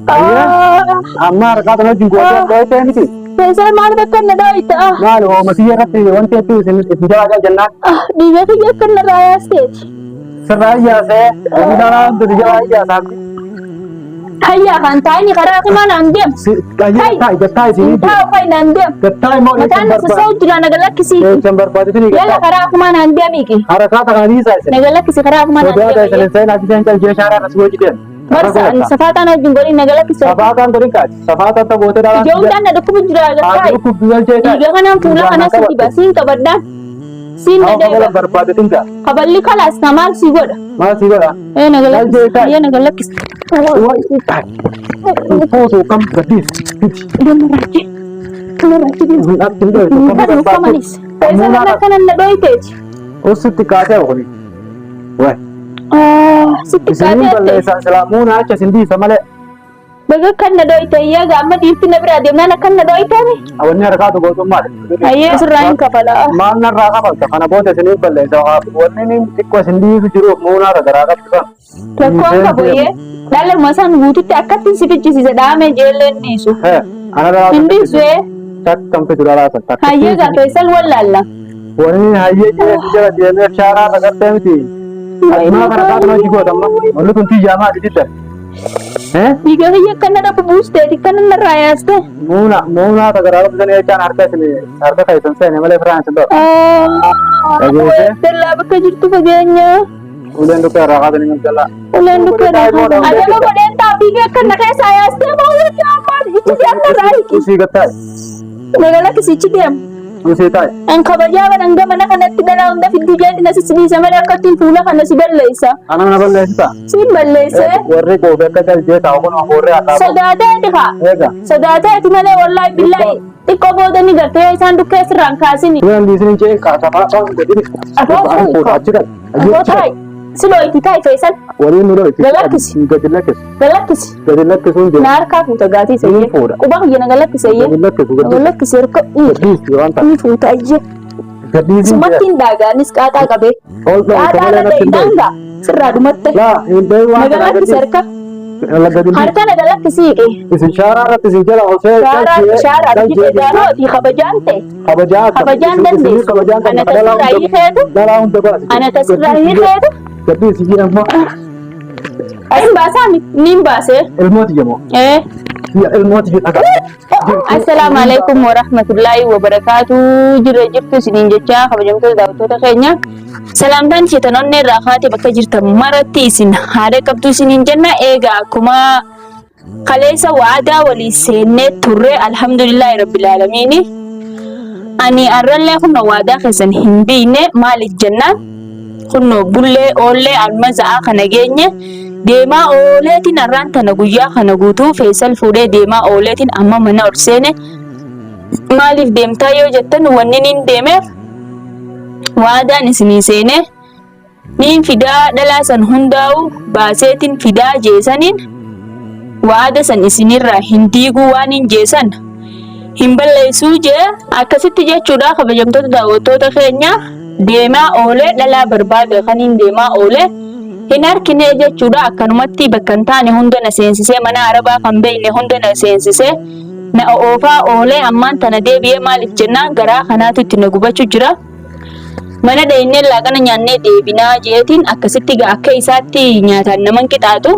Amma harkaa kana jingootaa dhootee miti. Faisal maal bakka na dhoyta? Maal hooma kiyya irratti wanti hedduu isin jalaa jennaan. Dhiiga kiyya akka na raayasteeti. Sirraa iyyaasee namni dhalaa wanti jalaa iyyaasaa. Hayya kan taa'ini karaa kuma naan deem. Gattaa isin taa'u kai naan deem. gattaa immoo Mataan na sasau jira naga lakkisi. Eegan barbaadetin Yalla karaa kuma naan deemiki. harakaa takanii isaa isin. Naga lakkisi karaa kuma naan Sodaa deemiki. taasisan seenaa kiseen calqee shaaraa as gooti deem. Barsa safaataan wajjin godhin naga lakkisi. Safaataan godhin kaati. Safaataan tabootee dhalaa. Ijoolleen na dhukkubu jira gattaa. Haati kubbiyal jeetaa. Dhiiga kanaan fuula kana sadi basiin qabaddaan. Siin na deema. Barbaadetin gaa. Kaballi kalaas na maal si godha? Maal si godha? Naga lakkisi. Naga lakkisi. Foto kam gadis. Damaraachi. Damaraachi deema. Kan ufamanis. Faisal ana kanan na dhoyteeti. Usitti kaatee okuni. Wai. Sitti Isin kaatee. balleessan silaamuun acha sindiisa malee. Baga kan na dhoyte iyyaga amma dhiirti na biraa deemnaan akkan na dhoyteemi. Awanni harkaatu gootummaadha. Ayyee sirraa hin kafala. Maal narraa kafalta kana booda isinii balleessa. Wanni inni xiqqoo isin dhiisu jiruuf muunaata garaa qabsisan. Rakkoon qabu iyyee dhaluma san guututti akkattiin si fichisiise dhaame jeelleen dhiisu. Ana dhalaa Hin dhiisu takkam fidu dhalaa san hayyee gaa Faisal wallaalla. Wanni hayyee jira deemee shaaraa dhagartee miti. Adumaa harkaatu na jigootamma. Wanni kun tijaamaa dididda. Dhiiga kiyya akka na dhabu buusteeti kan na raayaste. Muunaata garaa qabsisan jechaan harka keessan seene malee firaan isin dho'a. Dallaa bakka jirtu fageenya. Uleen dhukkee irraa kaasanii galgala. Uleen dhukkee adama godheen taafii akka na keessa yaastee moo wanti ammaan ichi deem na raayiki. Usii gattaa'e. Nagala kisichi deem. Usii taa'e. An kabajaa banan gamana kanatti dhalaa hunda fiddi jeetti na sisiliisa malee akkattiin fuula kana si balleessa. Ana mana balleessita. Siin balleesse. Warri goofee akka jalchee taa'u kun hoorree haa taa'u. Sodaatee dhiha. Eega. Sodaateeti malee wallaahi billaahi. Xiqqoo booda ni gartee yoo isaan dukkee sirraan kaasini. Tuyan diisinin cee kaasafaa ta'u godhini. Achi kan. Afoo taa'i. Siloo itti taa'i Faisal. Waliin nu dho'iti. Galakkisi. Gadi lakkisi. Galakkisi. Gadi lakkisuun Na jira. harkaa fuuta gaatii seeyyee. Fuudha. Quba kiyya na galakkise Gadi iyyee. lakkisu. Na galakkise hirka dhiira. Gadhiisi waan ta'a. Ni fuuta iyyee. Gadhiisiin jira. Sumattiin daagaanis qaaxaa qabee. Ol ta'u Qaaxaa sagalee na natti hin da'iidhaan gaa. Sirraa dhumatte. Laa hin ta'e Na waan ta'a galakkise harka. Gadi Harka na galakkisii qee. isin shaaraa irratti isin jala osoo Shaaraa jibee daanooti kabajaan ta'e. kabajaa akka Kabajaan dandeessu. kabajaan Ana tasirraa hiikeetu. dhalaa hunda baasi. Ana tasirraa hiikeetu. Gadhiisi jedhama. Ayin baasaa niin baasee. Ilmooti jedhamu. Ilmooti jedhama. Assalamu alaikum warahmatullahi wabarakatuh. Jirra jirtu isiniin jecha kabajamtoota daawwattoota keenya. Salaamtaan cheetanoonni irraa kaatee bakka jirtan maratti isin haadha qabdu isiniin jenna. Eegaa akkuma kaleessa waadaa walii seennee turre alhamdulillahi rabbil aalamiini. Ani arrallee kunno waadaa keessan hin biine maaliif jennaan kunno bullee oollee almaza'aa kana geenye deemaa ooleetiin arraan tana guyyaa kana guutuu Faisal fuudhee deemaa ooleetiin amma mana ol seene maaliif deemtaa yoo jettan wanni niin deemeef waadaan isinii seene niin fidaa dhalaa san hundaa'u baaseetiin fidaa jeesaniin waada san isinirraa hin diiguu waan hin jeesan hin balleessuu jee akkasitti jechuudha kabajamtoota daawwattoota keenya deemaa oolee dhalaa barbaade kaniin deemaa oolee hin harkine jechuudha akkanumatti bakka hin taane hunda na seensisee mana arabaa kan beeyne hunda na seensisee na oofaa oolee ammaan tana deebi'ee maaliif jennaan garaa kanaatu itti na gubachuu jira. Mana dheenyee laaqana nyaannee deebinaa jeetiin akkasitti akka isaatti nyaataan nama qixaaxu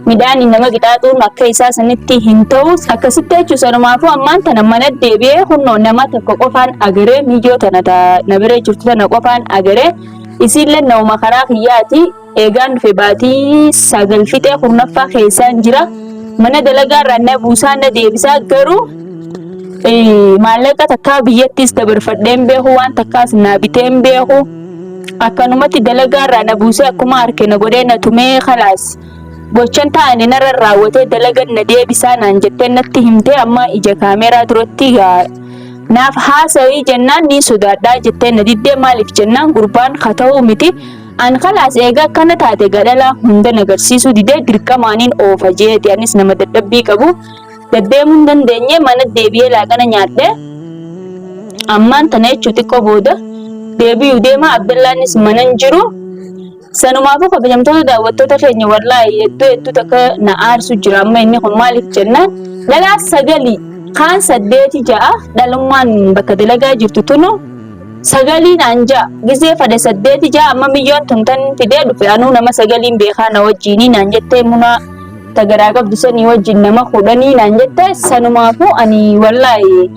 midhaan nama qixaaxuun akka isaa sanitti hin ta'u akkasitti jechuun sanumaafuu ammaan tana mana deebi'ee hunnoo nama tokko qofaan agaree miijoo tana na bira jirtu tana qofaan agaree isiillee nama karaa kiyyaati eegaan dhufe baatii 9 fixee kurnaffaa keessaan jira mana dalagaa irraa na buusaa na deebisaa garuu maallaqa takkaa biyyattis dabarfadheen beeku waan takkaas na biteen beeku akkanumatti dalagaa irraa na buusee akkuma harke na godhee na tumee khalaas gochan ta'anii narra raawwatee dalagan na deebisaa naan jettee natti himtee amma ija kaameeraa duratti naaf haasawii jennaan ni sodaadhaa jettee na diddee maaliif jennaan gurbaan haa ta'uu miti an khalaas eegaa akkana taate gadhala hunda nagarsiisuu didee dirqamaaniin oofa jeeti anis nama dadhabbii qabu deddeemuu dandeenye mana deebi'ee laaqana nyaadhee ammaan tana jechuu xiqqoo booda deebi'uu deema Abdullaanis mana hin jiru Sanumaafuu kabajamtoota daawwattoota keenya wallaahi hedduu takka na aarsu jira amma inni kun maaliif jennaan dhalaa 9 kaan 8 ja'a dhalummaan bakka dalagaa jirtu tunu 9 naan ja'a gisee fade 8 ja'a amma miyyoon tuntan fidee dhufe anuu nama 9 beekaa na wajjiinii naan jettee munaa tagaraa qabdu sanii wajjin nama 10 naan jettee sanumaafuu ani wallaahi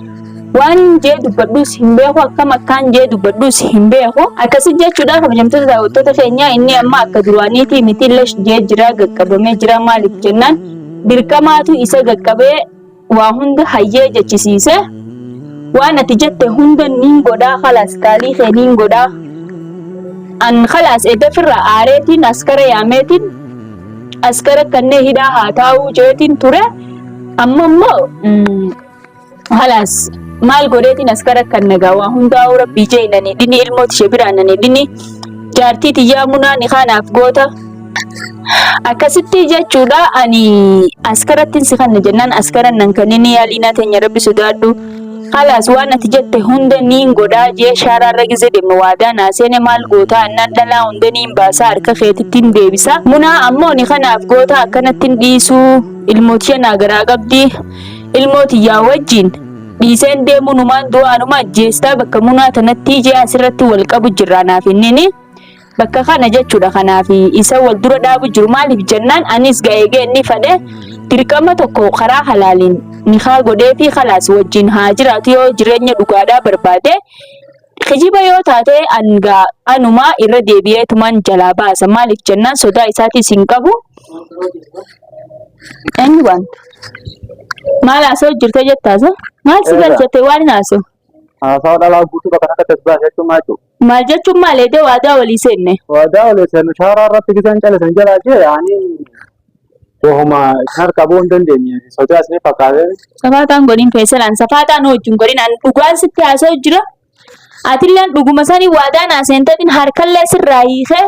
waan jee dubbadhuus hin beeku akkam akkaan jee dubbadhuus hin beeku akkasii jechuudha kabajamtoota daawwattoota keenyaa inni amma akka duraaniitii miti lash jee jira gaqqabamee jira maaliif jennaan dirqamaatu isa gaqqabee waa hunda hayyee jechisiise waan ati jette hunda niin godhaa khalaas kaalii kee niin godhaa an khalaas edafirra aareetiin askara yaameetiin askara kannee hidhaa haa taa'uu jeetiin ture amma immoo khalaas maal godheetiin askara kan nagaa waa hundaa rabbii jeenanii dhini ilmooti ishee biraananii dhini jaartii tiyyaa munaa ni kanaaf goota akkasitti jechuudha ani askarattiin si kanna jennaan askaran nan kannini yaaliinaa teenya rabbi sodaadhu khalaas waan ati jette hunda niin godhaa jee shaaraarra gisee deema waadaa naaseene maal gootaa annaan dhalaa hunda niin baasaa harka keetittiin deebisa munaa ammoo ni kanaaf goota akkanattiin dhiisuu ilmootiya naa garaa qabdi ilmootiyyaa wajjin dhiiseen deemu numaan du'aanuma ajjeestaa bakka munaa tanatti ijee asirratti wal qabu jirra naaf innini bakka kana jechuudha kanaaf isa wal dura dhaabu jiru maaliif jennaan anis ga'eegee inni fadhe dirqama tokko karaa halaaliin nikaa godhee fi khalaas wajjin haa jiraatu yoo jireenya dhugaadhaa barbaade kijiba yoo taate anumaa irra deebi'eetumaan jalaa baasa maaliif jennaan sodaa isaatiis hin qabu inni wanta maal haasa'u jirte jettaasa maal si galchate waan haasa'u haasa'u dhalaa guutuu bakka akka tasbaa jechuun maal jechuun maaleedee waadaa walii seenne shaaraa irratti giseen calisan jalaa jee ani wohuma harka boon dandeenye sodaas ni fakkaate safaataan godhin feesalaan safaataan wajjin godhin an dhugaan sitti haasa'u jira atilleen dhuguma sanii waadaa naaseentatiin harkallee sirraa hiikee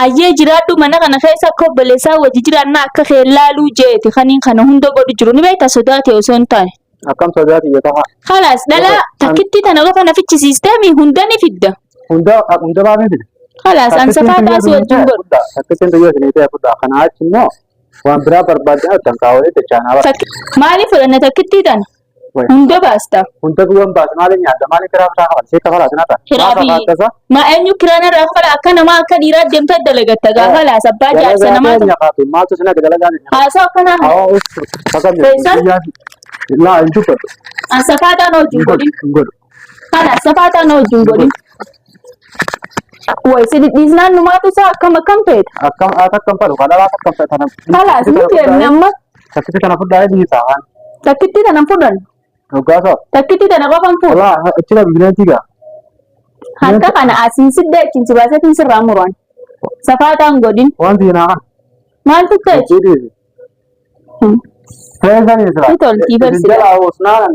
ayyee jiraadhu mana kana keessa akka obboleessaa wajji jiraannaa akka keellaaluu jeeti kaniin kana hunda godhu jiru ni beektaa sodaate osoo hin taane akkam sodaate jedhama khalaas dhalaa takkitti tana qofa nafichi siisteemii hunda ni fidda hunda baafii fidda khalaas an safaataas wajjin godhu takkittiin biyya sinitee fudhaa kana achi immoo waan biraa barbaadan kan kaawwalee dachaanaa bara maaliif fudhanne takkittii tana hunda baasta hunda bu'uun baasta maaliin nyaata maaliin kiraa bitaa qaban seeka falaa sinata kiraabii ma eenyu kiraana irraa fala akka namaa akka dhiiraa deemtaa dalagatta gaafa laas abbaa jaarsa namaa maaltu sina dalagaan haasa'u akkanaa feesan laa hin dubbatu asafaataan wajjin godhin kana asafaataan wajjin godhin way si dhiisnaan numaatu isaa akkam feeta akkam fadhu kadhalaa akkam feetana khalaas ni deemne amma takkitti tana fudhaa dhiisaa takkitti tana fudhan Dhugaasa. Takkitti tana qofan fuudha. Walaa achila bineentii gaa. Harka kana asiin sidda ittiin si baasetiin sirraa muran. Safaataan godhin. Wanti naa kan. Maaltu ta'e? Seensanii sira. Ni toltii barsiisa. Sinjala hoosnaan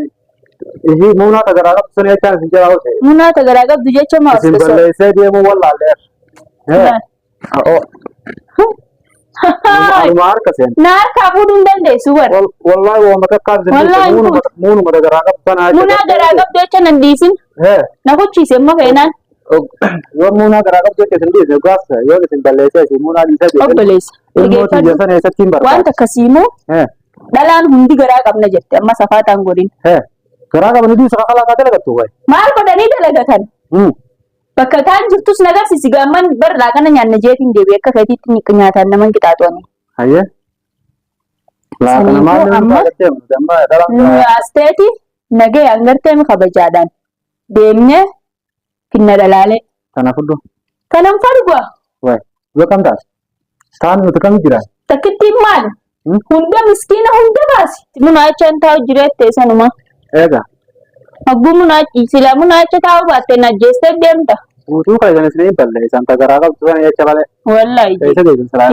ishii muunaata garaa qabdu sun jechaan sinjala hoose. Muunaata garaa qabdu jecha maaf isin balleessee deemuu wallaalleer. Aluma harka seen. Na harkaa fuudhuu hin dandeessu bara. Wallaahi waan bakka akkaan muunuma garaa qabdu sana. Muunaa garaa qabdu jecha nan dhiisin. Na kuchiise amma feenaan. Yoo muunaa garaa qabdu jecha sin dhiise gaafsa yoo isin balleessee isin muunaa dhiisee deemee. Obboleessa. Ilmooti jesan eessatti hin barbaadu. Wanta akkasii immoo dhalaan hundi garaa qabna jette amma safaataan godhin. Garaa qabni dhiisa kakalaaqaa dalagattu wayi. Maal godhanii dalagatan? Bakka kaan jirtus nagarsiisi gaamman bar laaqana nyaanna jeetiin deebi'ee akka feetiitti nyaataan naman qixaaxooni. Hayyee. Laaqana maal nama asteeti nagee hangarteemi kabajaadhaan deemnee finna dhalaalee. Kana fudhu. Kanan fardua. Wayi yoo kam taas taan nuti kam jiran. Takkittiin maal? Hunda miskiina hunda baasi. Munaachaan taa'u jireettee sanuma. Eega. Abbuu munaachi silaa munaacha taa'u baattee najjeestee deemta. Guutuu kan isaanii balleessan ta garaa qabdu sana jecha malee. Wallahi.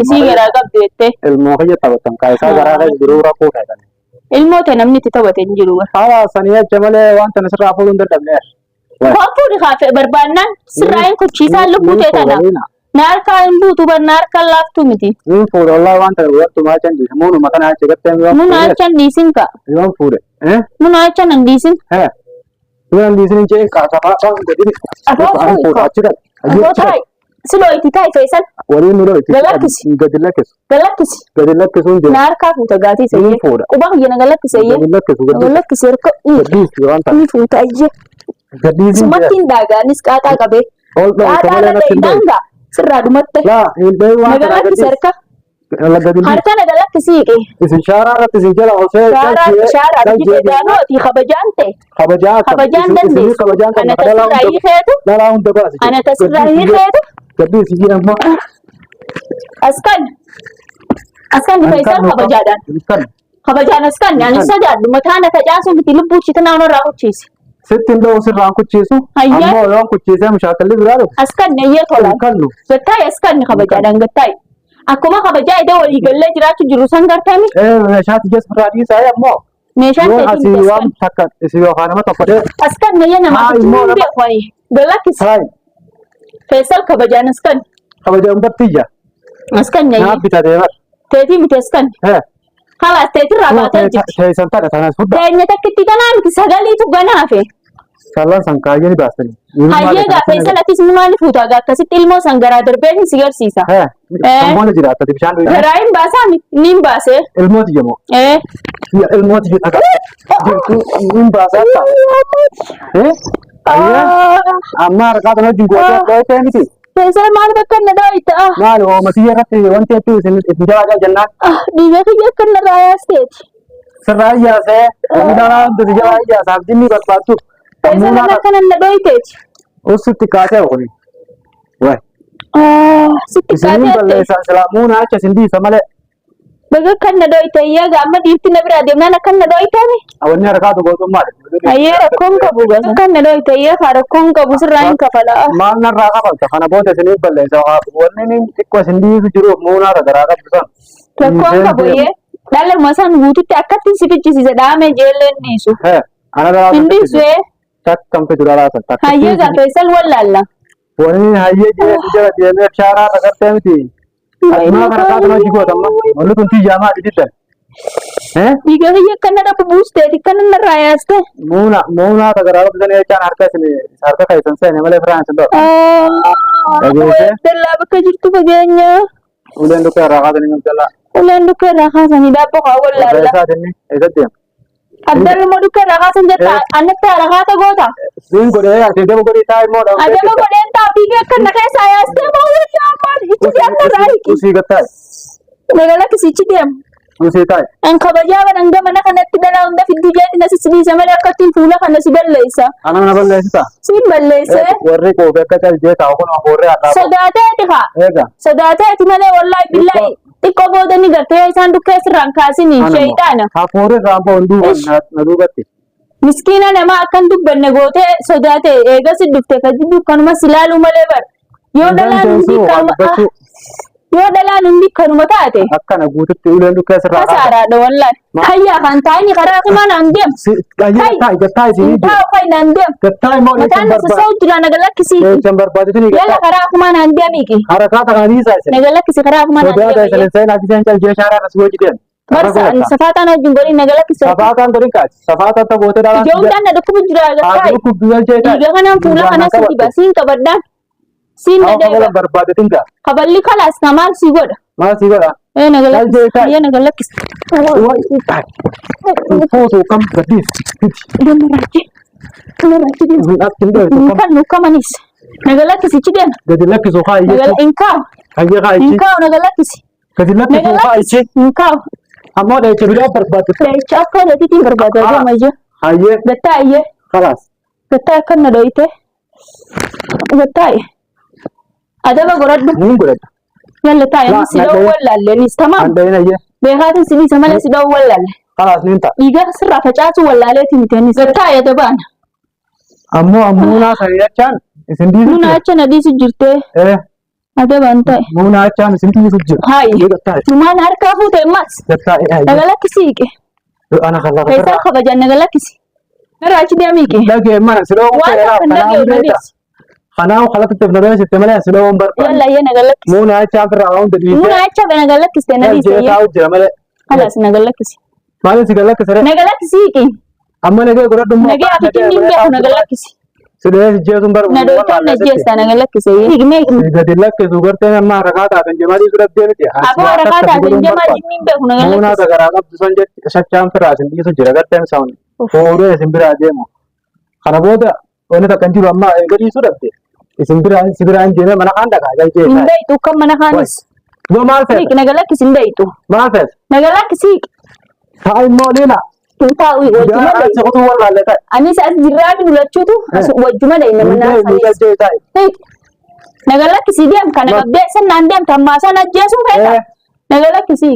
Isii garaa qabdu jettee. Ilmoo kiyya taphatan kaayisaa garaa kan jiruu rakkoo kaayisan. Ilmoo ta'e namni itti taphate hin jiru. Haala sanii jecha malee wanta nasirraa fuudhuu hin danda'amne. Waan fuudhi kaafee barbaannaan sirraa hin kuchiisaan lubbuu ta'e tana. Naarkaa hin buutu bar naarkaa laaftu miti. Fuudhe wallaahi wanta wattu maachan dhiise muunuma kana achi gattee yoo fuudhe. Munaachan dhiisin ka. Yoo fuudhe. Munaachan hin dhiisin. Bulan di sini cek kata apa godini. Apa? Aci kan. Apa tai? Siloo itti taa'e Faisal. Waliin nuroo itti. Galakkisi. Gadi lakkisu. Galakkisi. Gadi lakkisuun jira. Na harkaa fuuta gaatii sayyee. Quba kiyya na galakkise iyyee. Gadi lakkisu. Galakkise harka. Gaddiisi waan ta'a. Ni fuuta iyyee. Gaddiisi. Sumatti hin daagaanis qaaxaa qabee. Qaaxaa lalee hin daangaa. Sirraa dhumatte. Laa hin beeku waan Na galakkise harka. Harka na galakkisi hiike. Isin shaaraa irratti isin jala osoo Shaaraa jibee daanooti kabajaan ta'e. Kabajaan dandeessu. Ana tasirraa hiikeetu. Dhalaa hunda baasi. Ana tasirraa hiikeetu. Gaddiisi jedhama. Askan Faisal kabajaadhaan. Kabajaan askan ani sodaadhu mataan na tajaajiluu miti lubbuu ishee tanaan irraa kuchiisi. Sittiin dha'uu sirraan kuchiisu. Ammoo yoon kuchiisee mushaakalli biraa dhufu. Askan nayyee tolaan. Gattaa'e askan kabajaadhaan gattaa'e. Akkuma kabajaa idoo walii gallee jiraachuu jiru san gartami. Meeshaa tiyya sirraa dhiisaa ammoo. Meeshaan ta'e asii waan takka isin yookaan nama tokko dhee. Askan nayyee namaa kuchiisuu beeku wayi. Galakkis. Faisal kabajaan askan. Kabajaan battiyya. Askan nayyee. Naa bitatee bar. Teetii miti askan. Halas teetirraa baatee jirti. Teessan tana tanas fuddaa. Teenya takkitti tanaa miti sagaliitu ganaafe. Sallaan san kaayyee ni baastanii. Hayyee gaafa isalatis maali fuutaa akkasitti ilmoo san garaa darbee si garsiisa. Ilmoon jiraata bishaan dhugaa. Garaa hin baasaa ni hin baasee. Ilmooti jemoo. Ilmooti jedhaka. Hin baasaa ta'a. Amma harkaa kana wajjin gootee dhootee miti. Faisal maal bakka na dhoyita? Maali oomisii irratti wanti hedduu isin jaajaa jennaan. Dhiiga kiyya akka na raayasteeti. Sirraa iyyaasee namni dhalaa hundi si jalaa iyyaasaaf jinni barbaaddu. Faisal akka na dhoyiteeti. Usitti kaasee oolii. Wayi. Sitti Isin balleessaa silaamuun acha isin dhiisa malee. Baga kan na dhoyite iyyaa gaamma dhiifti na biraa deemnaan akka na dhoyitani. Awanni harkaatu gootummaadha. Ayyee rakkoon qabu gasa. Kan na dhoyite iyyaa kaa rakkoon qabu sirraa hin kafala. Maal narraa kafalta kana booda isiniif balleessa wanni xiqqoo isin dhiisu jiruuf muunaata garaa qabdu san. Rakkoon qabu iyyee dhaluma san guututti akkatti si fichisiise dhaamee jeellee hin dhiisu. Ana garaa hin dhiisu takkam fidu dhalaa san takka. Hayyee gaa Faisal wallaalla. Wanni hayyee jira deemee shaaraa dhagartee miti. Asmaa kana kaatu na jigoota amma wanni kun tiyyaa diddan. Dhiiga kiyya akka na dhabu buusteeti kan na raayaste. Muunaa garaa qabdan jechaan harka keessan seene malee firaan isin dho'a. Dallaa bakka jirtu fageenya. Uleen dukka irraa kaasanii gamtallaa. Uleen dukka irraa kaasanii daabboo kaa wallaalla. Isaatinni eessatti deema. Addaluma dukka irraa kaasan jetta annatti haala kaata goota. Siin godhee adeema godhee taa immoo dhabu. Adeema godheen taa dhiiga akka na keessaa yaastee moo wajji ammaan ichi deemna raayiki. Usii gattaa'e. Nagala kisichi deemu. Usii taa'e. An kabajaa banan gamana kanatti dhalaa hunda fiddu jeeti na sisiliisa malee akkattiin fuula kana si balleessa. Ana na balleessita. Siin balleesse. Warri koofee akka callee taa'u kun afoorree addaa. Sodaateeti haa. Eega. Sodaateeti malee wallaahi billaahi. Xiqqoo booda ni gartee isaan dukkee sirraan kaasini shayitaana. Afoorree raamboo hunduu na duubatti. Miskiina namaa akkan dubbanne gootee sodaate eegas dhufte ka jiddu kanuma silaaluu malee bar. Yoo dhalaan hundi kanuma taate. Akkana guututti uleen dukkee sirraa kaasa. Kasaaraadha wallaahi. Hayyaa kan taa'ini karaa himaa naan deemu. Gattaa isin taa'u fayi naan deemu. Gattaa immoo mataan isa sa'u jira naga lakkisii. Eechan barbaaditini Yalla karaa himaa naan deemiki. Harakaata kana dhiisaa isin. Naga lakkisi karaa himaa naan Sodaata deemiki. isin seenaa kiseen callee shaaraa as hojii deemu. Barsa safaataan wajjin godhin naga lakkisi. Safaataan godhin kaati. Safaataan taphootee dhalaa. Ijoolleen na dhukkubu jira gataa. Dhukkubu galchee taa'e. Dhiiga kanaan fuula kanas diba siin qabaddaan. Siin na deeba. Barbaadetin gaa. Kaballi kalaas na maal sii godha. Maal sii godha? Naga lakkisi. Fuutuu kam gaddiis. Kan nukkamanis. Naga lakkisichi deema. Gadi lakkisu haa iyyee. Inkaaw. Hayyee haa iyyee. Inkaaw naga lakkisi. Gadi lakkisu haa iyyee. Inkaaw. Ammoo dheecha biraa barbaadu. Dheecha akka dheetitiin barbaadu adeema ijoo. Hayyee. Gattaa iyyee. Kalaas. Gattaa akka na dhoyite. Gattaa adaba godhadhu. Niin godhadhu. Yalla taa'e si dha'u wallaalleen tamaam. Handa'in hayyee. Beekaatiin si dhiisa malee si dha'u wallaalle. Kalaas niin ta'a. Dhiiga sirraa facaasu wallaaleeti miteenis. Gattaa adabaan. Ammoo muunaa sana jechaan isin dhiisu. Muunaa acha na dhiisu jirtee. Adabaan ta'e. Muunaa achaan isin dhiisu jira. Haayi. Numaan harkaa fuute ammas. Gattaa naga lakkisi hiike. Ana kan lafa. Keessaa kabajan naga lakkisi. Narraa achi deemi hiike. Dhagee mana siloo waan kan dhagee manis. Kanaaf kalatti tefnadee sitte malee siloo waan barbaadu. Yalla yee naga lakkisi. Muunaa achaan firraa waan dhiisee. Muunaa achaa naga lakkiste na dhiisee. Taa'u jira malee. Halas naga lakkisi. Maaliif si galakkisare? Naga lakkisi hiike. Amma nagee godhadhu immoo. Nagee afitti ni beeku naga lakkisi. Sudah jatuh baru. Na doon na jesta na galakise. Higme. Gadi lakke sugartee amma rakata kan jamaadi surat deemte. Abu rakata kan jamaadi nimbe kuna galakise. Muna tagara qabdu san jetti shachaan firaasin dhiisu jira garteen saawun. Fuudhee isin biraa deemu. Kana booda wanni takkan jiru amma gadi sudhatte. Isin biraan deeme mana kaan dhagaa galchee. Nimbe itu kan mana kaanis. Yoo maal feete? Hik na galakise nimbe itu. Maal feete? Na galakise. Haa immoo leela. Tahu wajuma dai. Sekotu wallaale ta'e. Ani saat jiraan dulachuutu wajuma dai nama Hundee nasa. ta'e. Nagalakisi diam kana gabde san nandem tamasa na jesu feta. Nagalakisi.